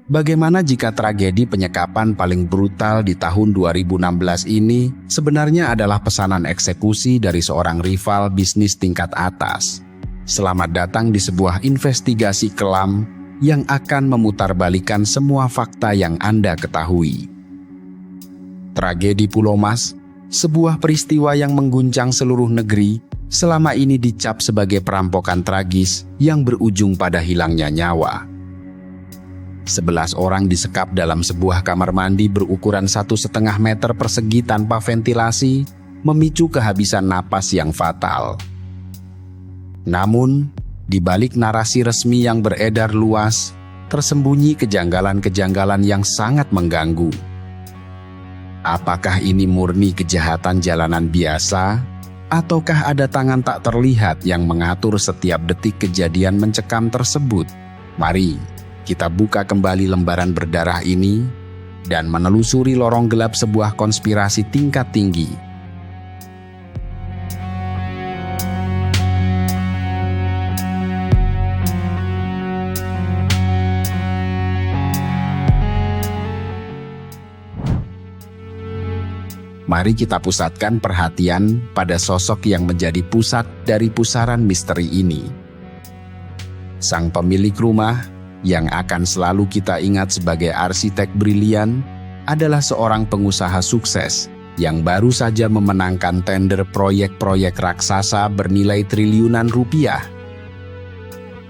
Bagaimana jika tragedi penyekapan paling brutal di tahun 2016 ini sebenarnya adalah pesanan eksekusi dari seorang rival bisnis tingkat atas? Selamat datang di sebuah investigasi kelam yang akan memutarbalikkan semua fakta yang Anda ketahui. Tragedi Pulau Mas, sebuah peristiwa yang mengguncang seluruh negeri, selama ini dicap sebagai perampokan tragis yang berujung pada hilangnya nyawa. 11 orang disekap dalam sebuah kamar mandi berukuran 1,5 meter persegi tanpa ventilasi, memicu kehabisan napas yang fatal. Namun, di balik narasi resmi yang beredar luas, tersembunyi kejanggalan-kejanggalan yang sangat mengganggu. Apakah ini murni kejahatan jalanan biasa, ataukah ada tangan tak terlihat yang mengatur setiap detik kejadian mencekam tersebut? Mari kita buka kembali lembaran berdarah ini dan menelusuri lorong gelap sebuah konspirasi tingkat tinggi. Mari kita pusatkan perhatian pada sosok yang menjadi pusat dari pusaran misteri ini. Sang pemilik rumah, yang akan selalu kita ingat sebagai arsitek brilian, adalah seorang pengusaha sukses yang baru saja memenangkan tender proyek-proyek raksasa bernilai triliunan rupiah.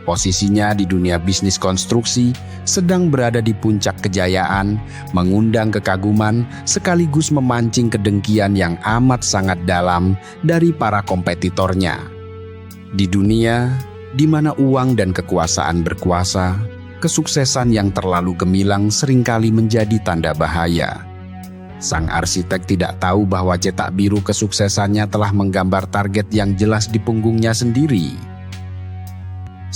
Posisinya di dunia bisnis konstruksi sedang berada di puncak kejayaan, mengundang kekaguman sekaligus memancing kedengkian yang amat sangat dalam dari para kompetitornya. Di dunia di mana uang dan kekuasaan berkuasa, kesuksesan yang terlalu gemilang seringkali menjadi tanda bahaya. Sang arsitek tidak tahu bahwa cetak biru kesuksesannya telah menggambar target yang jelas di punggungnya sendiri.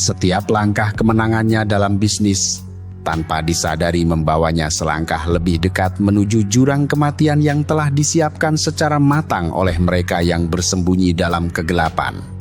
Setiap langkah kemenangannya dalam bisnis, tanpa disadari membawanya selangkah lebih dekat menuju jurang kematian yang telah disiapkan secara matang oleh mereka yang bersembunyi dalam kegelapan.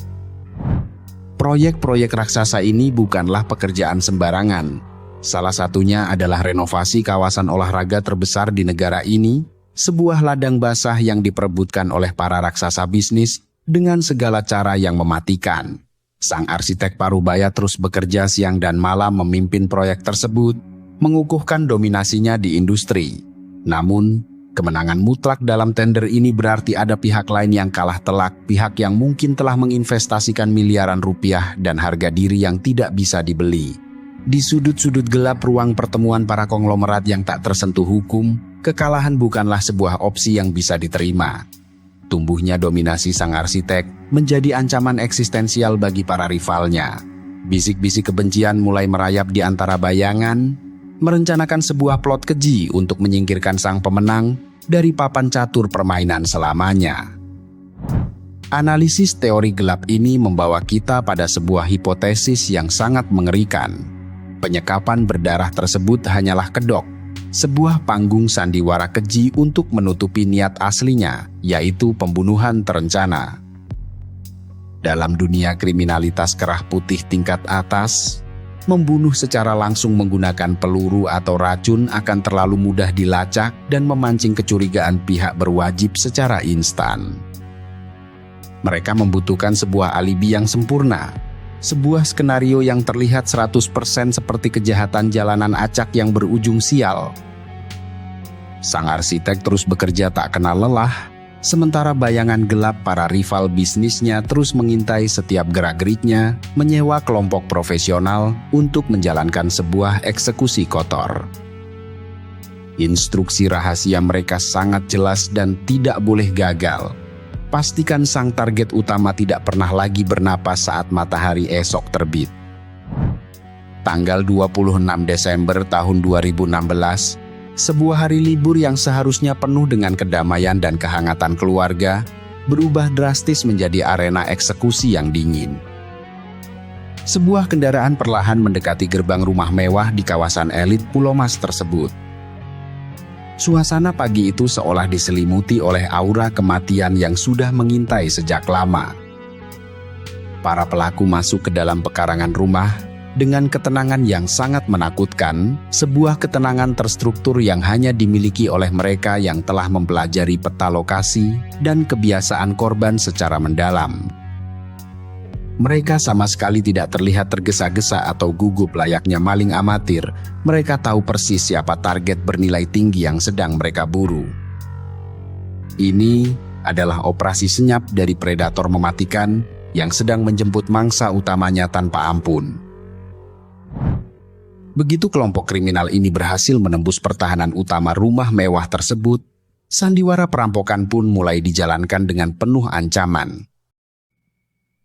Proyek-proyek raksasa ini bukanlah pekerjaan sembarangan. Salah satunya adalah renovasi kawasan olahraga terbesar di negara ini, sebuah ladang basah yang diperebutkan oleh para raksasa bisnis dengan segala cara yang mematikan. Sang arsitek parubaya terus bekerja siang dan malam memimpin proyek tersebut, mengukuhkan dominasinya di industri. Namun, kemenangan mutlak dalam tender ini berarti ada pihak lain yang kalah telak, pihak yang mungkin telah menginvestasikan miliaran rupiah dan harga diri yang tidak bisa dibeli. Di sudut-sudut gelap ruang pertemuan para konglomerat yang tak tersentuh hukum, kekalahan bukanlah sebuah opsi yang bisa diterima. Tumbuhnya dominasi sang arsitek menjadi ancaman eksistensial bagi para rivalnya. Bisik-bisik kebencian mulai merayap di antara bayangan, merencanakan sebuah plot keji untuk menyingkirkan sang pemenang dari papan catur permainan selamanya. Analisis teori gelap ini membawa kita pada sebuah hipotesis yang sangat mengerikan. Penyekapan berdarah tersebut hanyalah kedok, sebuah panggung sandiwara keji untuk menutupi niat aslinya, yaitu pembunuhan terencana. Dalam dunia kriminalitas kerah putih tingkat atas, membunuh secara langsung menggunakan peluru atau racun akan terlalu mudah dilacak dan memancing kecurigaan pihak berwajib secara instan. Mereka membutuhkan sebuah alibi yang sempurna, sebuah skenario yang terlihat 100% seperti kejahatan jalanan acak yang berujung sial. Sang arsitek terus bekerja tak kenal lelah, sementara bayangan gelap para rival bisnisnya terus mengintai setiap gerak-geriknya, menyewa kelompok profesional untuk menjalankan sebuah eksekusi kotor. Instruksi rahasia mereka sangat jelas dan tidak boleh gagal. Pastikan sang target utama tidak pernah lagi bernapas saat matahari esok terbit. Tanggal 26 Desember tahun 2016, sebuah hari libur yang seharusnya penuh dengan kedamaian dan kehangatan keluarga, berubah drastis menjadi arena eksekusi yang dingin. Sebuah kendaraan perlahan mendekati gerbang rumah mewah di kawasan elit Pulau Mas tersebut. Suasana pagi itu seolah diselimuti oleh aura kematian yang sudah mengintai sejak lama. Para pelaku masuk ke dalam pekarangan rumah, dengan ketenangan yang sangat menakutkan, sebuah ketenangan terstruktur yang hanya dimiliki oleh mereka yang telah mempelajari peta lokasi dan kebiasaan korban secara mendalam. Mereka sama sekali tidak terlihat tergesa-gesa atau gugup layaknya maling amatir. Mereka tahu persis siapa target bernilai tinggi yang sedang mereka buru. Ini adalah operasi senyap dari predator mematikan yang sedang menjemput mangsa utamanya tanpa ampun. Begitu kelompok kriminal ini berhasil menembus pertahanan utama rumah mewah tersebut, sandiwara perampokan pun mulai dijalankan dengan penuh ancaman.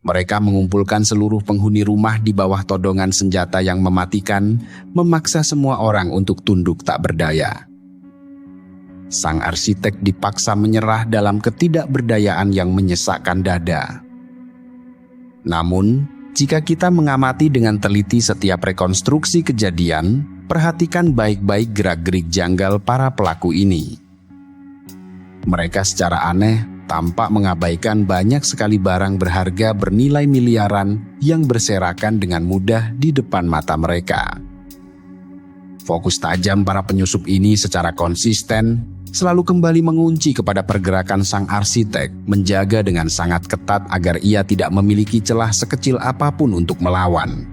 Mereka mengumpulkan seluruh penghuni rumah di bawah todongan senjata yang mematikan, memaksa semua orang untuk tunduk tak berdaya. Sang arsitek dipaksa menyerah dalam ketidakberdayaan yang menyesakkan dada. Namun, jika kita mengamati dengan teliti setiap rekonstruksi kejadian, perhatikan baik-baik gerak-gerik janggal para pelaku ini. Mereka secara aneh tampak mengabaikan banyak sekali barang berharga bernilai miliaran yang berserakan dengan mudah di depan mata mereka. Fokus tajam para penyusup ini secara konsisten selalu kembali mengunci kepada pergerakan sang arsitek, menjaga dengan sangat ketat agar ia tidak memiliki celah sekecil apapun untuk melawan.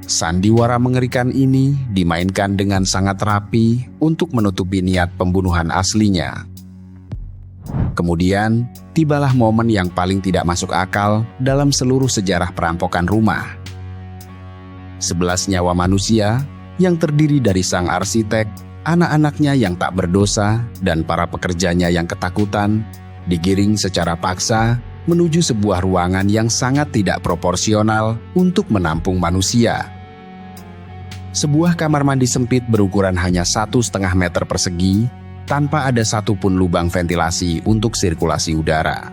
Sandiwara mengerikan ini dimainkan dengan sangat rapi untuk menutupi niat pembunuhan aslinya. Kemudian, tibalah momen yang paling tidak masuk akal dalam seluruh sejarah perampokan rumah. 11 nyawa manusia yang terdiri dari sang arsitek, anak-anaknya yang tak berdosa, dan para pekerjanya yang ketakutan, digiring secara paksa menuju sebuah ruangan yang sangat tidak proporsional untuk menampung manusia. Sebuah kamar mandi sempit berukuran hanya 1,5 meter persegi, tanpa ada satupun lubang ventilasi untuk sirkulasi udara.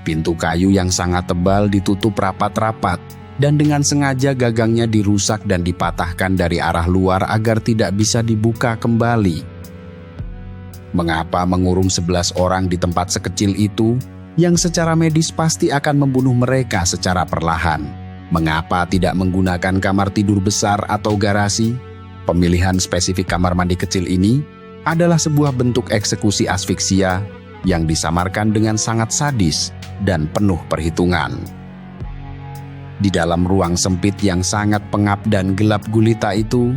Pintu kayu yang sangat tebal ditutup rapat-rapat, dan dengan sengaja gagangnya dirusak dan dipatahkan dari arah luar agar tidak bisa dibuka kembali. Mengapa mengurung 11 orang di tempat sekecil itu, yang secara medis pasti akan membunuh mereka secara perlahan? Mengapa tidak menggunakan kamar tidur besar atau garasi? Pemilihan spesifik kamar mandi kecil ini adalah sebuah bentuk eksekusi asfiksia yang disamarkan dengan sangat sadis dan penuh perhitungan. Di dalam ruang sempit yang sangat pengap dan gelap gulita itu,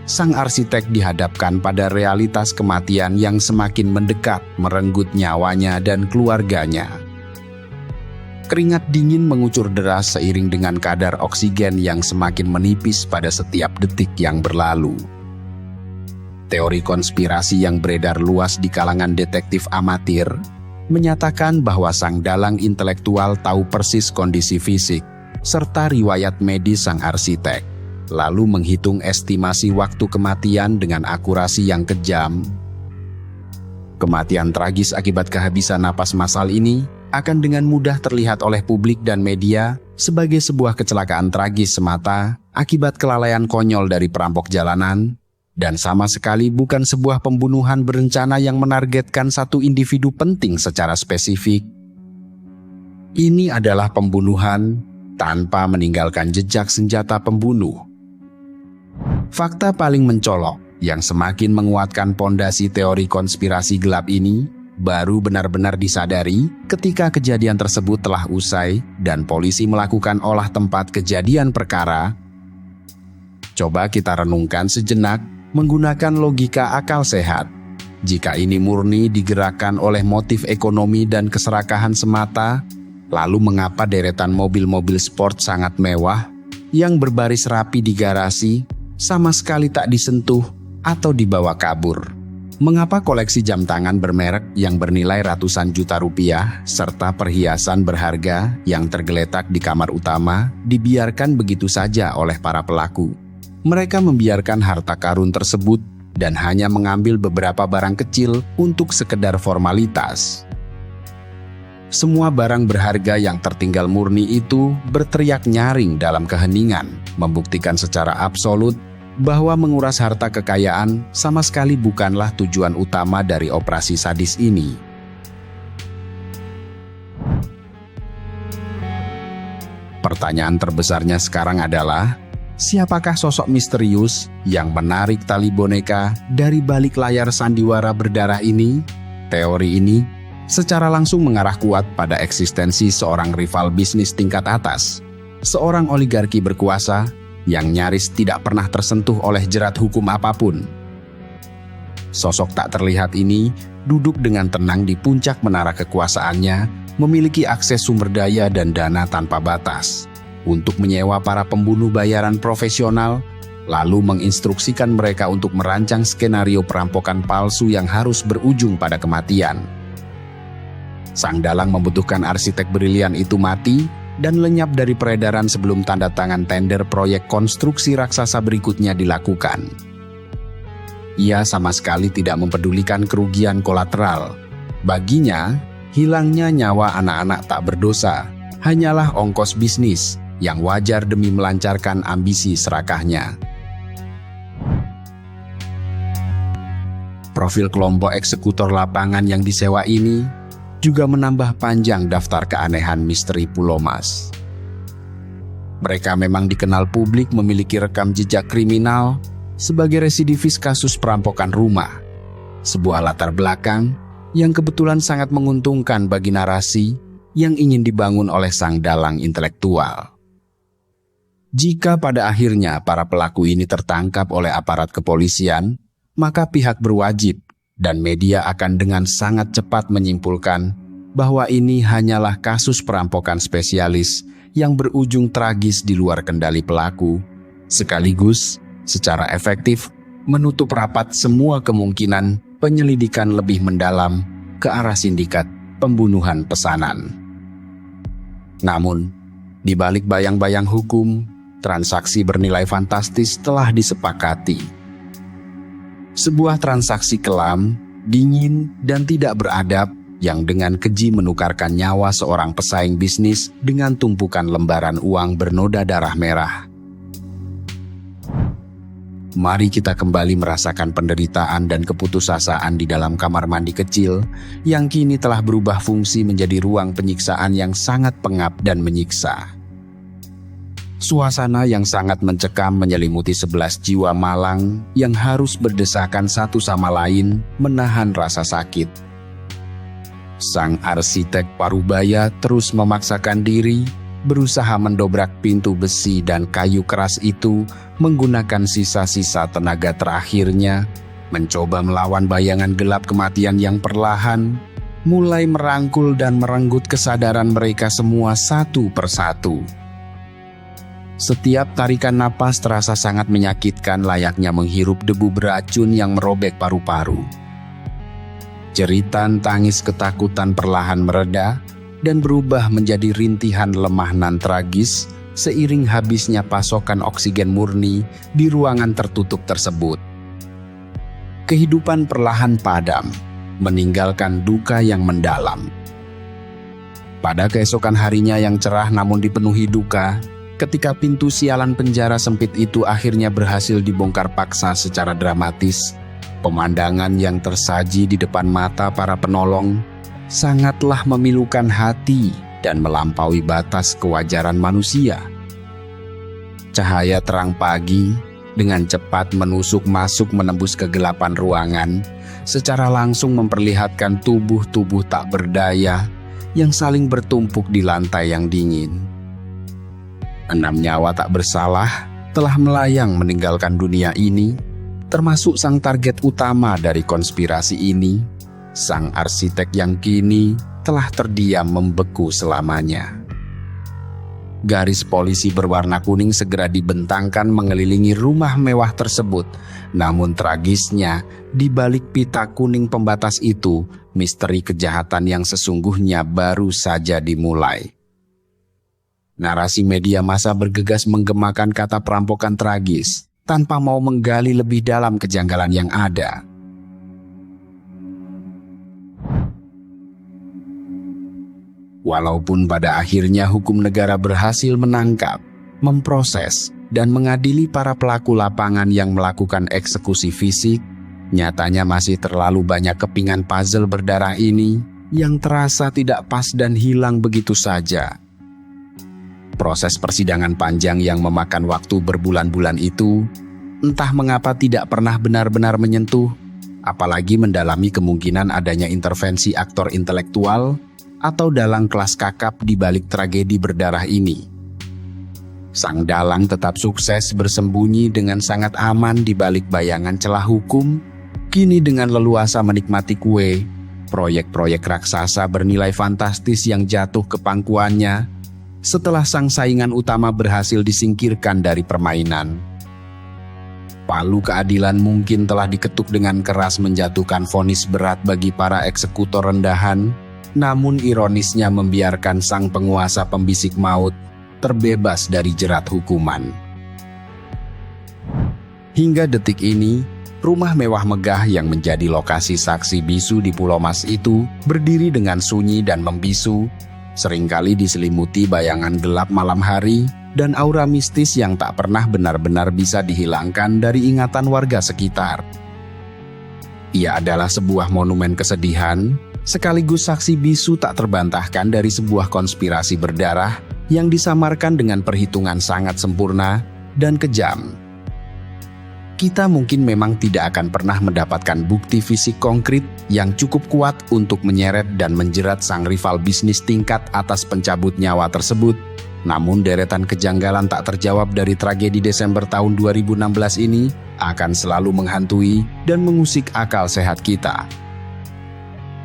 sang arsitek dihadapkan pada realitas kematian yang semakin mendekat merenggut nyawanya dan keluarganya. Keringat dingin mengucur deras seiring dengan kadar oksigen yang semakin menipis pada setiap detik yang berlalu. Teori konspirasi yang beredar luas di kalangan detektif amatir menyatakan bahwa sang dalang intelektual tahu persis kondisi fisik serta riwayat medis sang arsitek, lalu menghitung estimasi waktu kematian dengan akurasi yang kejam. Kematian tragis akibat kehabisan napas massal ini akan dengan mudah terlihat oleh publik dan media sebagai sebuah kecelakaan tragis semata akibat kelalaian konyol dari perampok jalanan, dan sama sekali bukan sebuah pembunuhan berencana yang menargetkan satu individu penting secara spesifik. Ini adalah pembunuhan tanpa meninggalkan jejak senjata pembunuh. Fakta paling mencolok yang semakin menguatkan pondasi teori konspirasi gelap ini baru benar-benar disadari ketika kejadian tersebut telah usai dan polisi melakukan olah tempat kejadian perkara. Coba kita renungkan sejenak menggunakan logika akal sehat. Jika ini murni digerakkan oleh motif ekonomi dan keserakahan semata, lalu mengapa deretan mobil-mobil sport sangat mewah yang berbaris rapi di garasi sama sekali tak disentuh atau dibawa kabur? Mengapa koleksi jam tangan bermerek yang bernilai ratusan juta rupiah serta perhiasan berharga yang tergeletak di kamar utama dibiarkan begitu saja oleh para pelaku? Mereka membiarkan harta karun tersebut dan hanya mengambil beberapa barang kecil untuk sekedar formalitas. Semua barang berharga yang tertinggal murni itu berteriak nyaring dalam keheningan, membuktikan secara absolut bahwa menguras harta kekayaan sama sekali bukanlah tujuan utama dari operasi sadis ini. Pertanyaan terbesarnya sekarang adalah, siapakah sosok misterius yang menarik tali boneka dari balik layar sandiwara berdarah ini? Teori ini secara langsung mengarah kuat pada eksistensi seorang rival bisnis tingkat atas, seorang oligarki berkuasa yang nyaris tidak pernah tersentuh oleh jerat hukum apapun. Sosok tak terlihat ini duduk dengan tenang di puncak menara kekuasaannya, memiliki akses sumber daya dan dana tanpa batas untuk menyewa para pembunuh bayaran profesional, lalu menginstruksikan mereka untuk merancang skenario perampokan palsu yang harus berujung pada kematian. Sang dalang membutuhkan arsitek brilian itu mati dan lenyap dari peredaran sebelum tanda tangan tender proyek konstruksi raksasa berikutnya dilakukan. Ia sama sekali tidak mempedulikan kerugian kolateral. Baginya, hilangnya nyawa anak-anak tak berdosa hanyalah ongkos bisnis yang wajar demi melancarkan ambisi serakahnya. Profil kelompok eksekutor lapangan yang disewa ini juga menambah panjang daftar keanehan misteri Pulau Mas. Mereka memang dikenal publik memiliki rekam jejak kriminal sebagai residivis kasus perampokan rumah, sebuah latar belakang yang kebetulan sangat menguntungkan bagi narasi yang ingin dibangun oleh sang dalang intelektual. Jika pada akhirnya para pelaku ini tertangkap oleh aparat kepolisian, maka pihak berwajib dan media akan dengan sangat cepat menyimpulkan bahwa ini hanyalah kasus perampokan spesialis yang berujung tragis di luar kendali pelaku, sekaligus secara efektif menutup rapat semua kemungkinan penyelidikan lebih mendalam ke arah sindikat pembunuhan pesanan. Namun, di balik bayang-bayang hukum, transaksi bernilai fantastis telah disepakati. Sebuah transaksi kelam, dingin, dan tidak beradab yang dengan keji menukarkan nyawa seorang pesaing bisnis dengan tumpukan lembaran uang bernoda darah merah. Mari kita kembali merasakan penderitaan dan keputusasaan di dalam kamar mandi kecil yang kini telah berubah fungsi menjadi ruang penyiksaan yang sangat pengap dan menyiksa. Suasana yang sangat mencekam menyelimuti 11 jiwa malang yang harus berdesakan satu sama lain menahan rasa sakit. Sang arsitek parubaya terus memaksakan diri, berusaha mendobrak pintu besi dan kayu keras itu menggunakan sisa-sisa tenaga terakhirnya, mencoba melawan bayangan gelap kematian yang perlahan mulai merangkul dan merenggut kesadaran mereka semua satu persatu. Setiap tarikan napas terasa sangat menyakitkan, layaknya menghirup debu beracun yang merobek paru-paru. Jeritan tangis ketakutan perlahan mereda dan berubah menjadi rintihan lemah nan tragis seiring habisnya pasokan oksigen murni di ruangan tertutup tersebut. Kehidupan perlahan padam, meninggalkan duka yang mendalam. Pada keesokan harinya yang cerah namun dipenuhi duka, ketika pintu sialan penjara sempit itu akhirnya berhasil dibongkar paksa secara dramatis, pemandangan yang tersaji di depan mata para penolong sangatlah memilukan hati dan melampaui batas kewajaran manusia. Cahaya terang pagi dengan cepat menusuk masuk menembus kegelapan ruangan, secara langsung memperlihatkan tubuh-tubuh tak berdaya yang saling bertumpuk di lantai yang dingin. 6 nyawa tak bersalah telah melayang meninggalkan dunia ini, termasuk sang target utama dari konspirasi ini, sang arsitek yang kini telah terdiam membeku selamanya. Garis polisi berwarna kuning segera dibentangkan mengelilingi rumah mewah tersebut. Namun tragisnya, di balik pita kuning pembatas itu, misteri kejahatan yang sesungguhnya baru saja dimulai. Narasi media massa bergegas menggemakan kata perampokan tragis, tanpa mau menggali lebih dalam kejanggalan yang ada. Walaupun pada akhirnya hukum negara berhasil menangkap, memproses, dan mengadili para pelaku lapangan yang melakukan eksekusi fisik, nyatanya masih terlalu banyak kepingan puzzle berdarah ini yang terasa tidak pas dan hilang begitu saja. Proses persidangan panjang yang memakan waktu berbulan-bulan itu entah mengapa tidak pernah benar-benar menyentuh, apalagi mendalami kemungkinan adanya intervensi aktor intelektual atau dalang kelas kakap di balik tragedi berdarah ini. Sang dalang tetap sukses bersembunyi dengan sangat aman di balik bayangan celah hukum, kini dengan leluasa menikmati kue, proyek-proyek raksasa bernilai fantastis yang jatuh ke pangkuannya setelah sang saingan utama berhasil disingkirkan dari permainan. Palu keadilan mungkin telah diketuk dengan keras menjatuhkan vonis berat bagi para eksekutor rendahan, namun ironisnya membiarkan sang penguasa pembisik maut terbebas dari jerat hukuman. Hingga detik ini, rumah mewah megah yang menjadi lokasi saksi bisu di Pulau Mas itu berdiri dengan sunyi dan membisu, seringkali diselimuti bayangan gelap malam hari dan aura mistis yang tak pernah benar-benar bisa dihilangkan dari ingatan warga sekitar. Ia adalah sebuah monumen kesedihan, sekaligus saksi bisu tak terbantahkan dari sebuah konspirasi berdarah yang disamarkan dengan perhitungan sangat sempurna dan kejam. Kita mungkin memang tidak akan pernah mendapatkan bukti fisik konkret yang cukup kuat untuk menyeret dan menjerat sang rival bisnis tingkat atas pencabut nyawa tersebut. Namun deretan kejanggalan tak terjawab dari tragedi Desember tahun 2016 ini akan selalu menghantui dan mengusik akal sehat kita.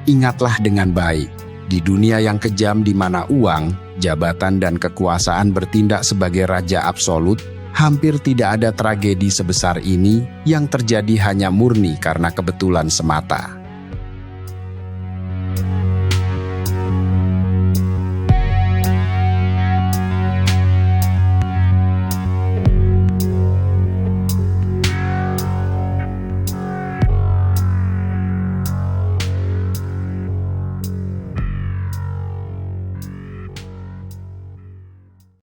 Ingatlah dengan baik, di dunia yang kejam di mana uang, jabatan dan kekuasaan bertindak sebagai raja absolut, hampir tidak ada tragedi sebesar ini yang terjadi hanya murni karena kebetulan semata.